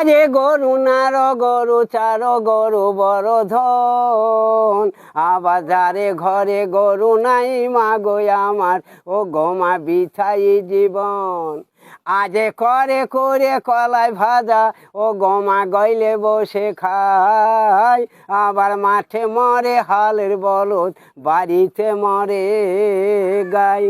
আরে গরু নার গরু চার গরু বড় ধন, আবার যারে ঘরে গরু নাই মাগো আমার, ও গোমা বিছাই জীবন। আজে করে করে কলাই ভাজা, ও গোমা গইলে বসে খায়, আবার মাঠে মরে হালের বলদ, বাড়িতে মরে গাই।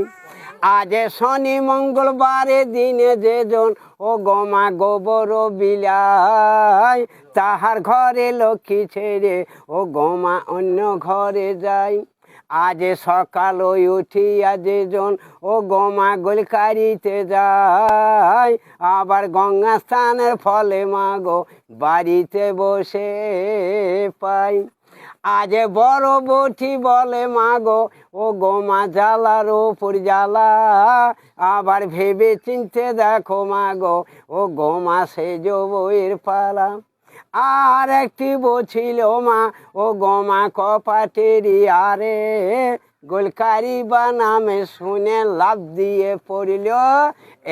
আজে শনি মঙ্গলবারে দিনে যেজন, ও গোমা গোবর বিলাই, তাহার ঘরে লক্ষ্মী ছেড়ে ও গোমা অন্য ঘরে যায়। আজ সকাল উঠিয়া যেজন, ও গোমা গোলকারিতে যায়, আবার গঙ্গা স্নানের ফলে মাগো বাড়িতে বসে পাই। আজ বড় বটি বলে মাগো, ও গোমা জ্বালার ওপর জ্বালা, আবার ভেবে চিনতে দেখো মাগো, ও গোমা সেজ বইয়ের পালা। আর একটি বছিল মা, ও গোমা কপাটেরি আরে, গোলকারি বা নামে শুনে লাভ দিয়ে পড়িল,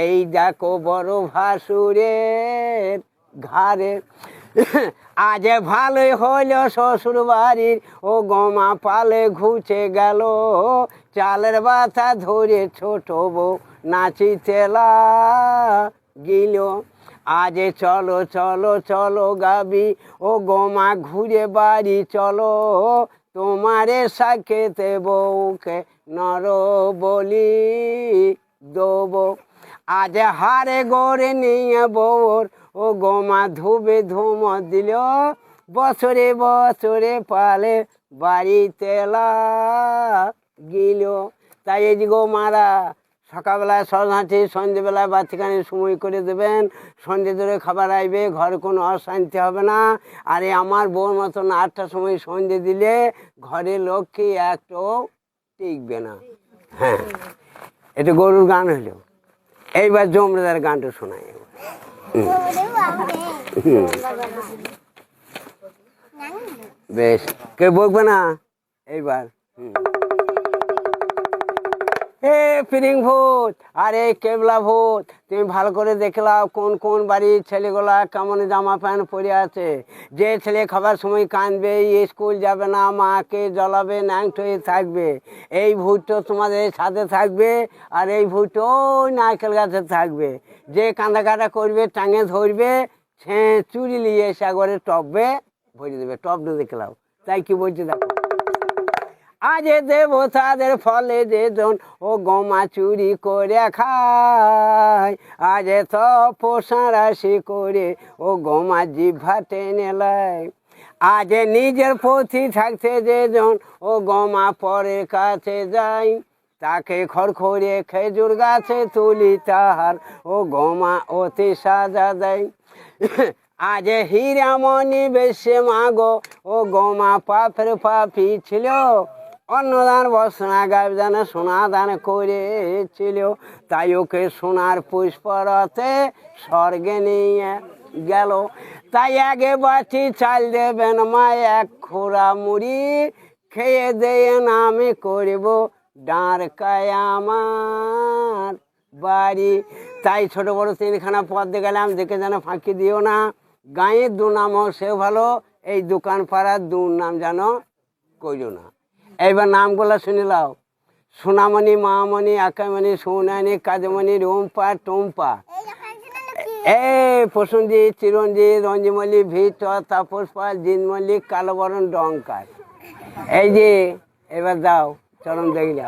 এই দেখো বড় ভাসুরের ঘাড়ে। আজ ভালোই হইল শ্বশুর বাড়ির, ও গোমা পালে ঘুচে গেল, চালের বাতা ধরে ছোট বউ নাচিতে লাগিল। আজ চলো চলো চলো গাবি, ও গোমা ঘুরে বাড়ি চলো, তোমারে সাক্ষেতে বউকে নর বলি দেব। আজ হারে গড়ে নিয়ে বউর, ও গোমা ধুবে ধুম দিল, বছরে বছরে পালে বাড়িতে লাগিল। তাই এই যে গোমারা সকালবেলায় সরহাঁটি, সন্ধ্যেবেলায় বাচ্চাখানে সময় করে দেবেন, সন্ধ্যে ধরে খাবার আসবে, ঘরে কোনো অশান্তি হবে না। আর আমার বউর মতন 8টার সময় সন্ধ্যে দিলে ঘরে লক্ষ্মী একটাও টিকবে না। হ্যাঁ, এটা গরুর গান হলো। এইবার জমরাদার গানটা শোনাই। বেশ, কেউ বকবে না এইবার। হে ফিরিং ভূত, আরে কেবলা ভূত, তুমি ভালো করে দেখলাও কোন কোন বাড়ির ছেলেগুলা কেমন জামা প্যান্ট পরে আছে। যে ছেলে খাবার সময় কাঁদবে, স্কুল যাবে না, মাকে জ্বলাবে, ন্যাংট হয়ে থাকবে, এই ভূতটা তোমাদের সাথে থাকবে। আর এই ভূত ওই নারকেল গাছে থাকবে। যে কাঁদা করবে, টাঙে ধরবে, সে চুরি নিয়ে এসে একবারে টপবে ভরে দেবে। টপটা দেখলাও, তাই কি বলছি দেখো। আজ দেবতাদের ফলে যেজন, ও গোমা চুরি করে খায়, আজ তপস্যা রাশি করে, ও গোমা জিভা টেনে লাই। আজ নিজের পথি থাকতে যেজন, ও গোমা পরের কাছে যায়, তাকে খড়খড়িয়ে খেজুর গাছে তুলি তাহার, ও গোমা অতি সাজা দেয়। আজ হীরামণি বেশে মাগো, ও গোমা পাপের পাপি ছিল, অন্নদান বসনা গায়ে দান সোনা দান করেছিল, তাই ওকে সোনার পুষ্পরতে স্বর্গে নিয়ে গেল। তাই আগে বাটি চাল দেবেন মা, এক খোরা মুড়ি খেয়ে দিয়ে আমি করব ডাঁড়কায় আমার বাড়ি। তাই ছোট বড় 3খানা পদ দিয়ে গেলাম, দেখে যেন ফাঁকি দিও না। গাঁয়ের দুর্নামও সে ভালো, এই দোকান পাড়ার দুর্নাম যেন কইল না। এইবার নামগুলো শুনে লাও। সোনামণি, মামণি, আকামণি, সোনানি, কাজমণি, রুম্পা, টুম্পা, প্রসঞ্জিৎ, চিরঞ্জিৎ, রঞ্জিমল্লিক, ভিট, তাপস পাল, জিনমল্লিক, কালোবরণ, ডঙ্কার। এই যে এবার দাও চরণ দেখলা।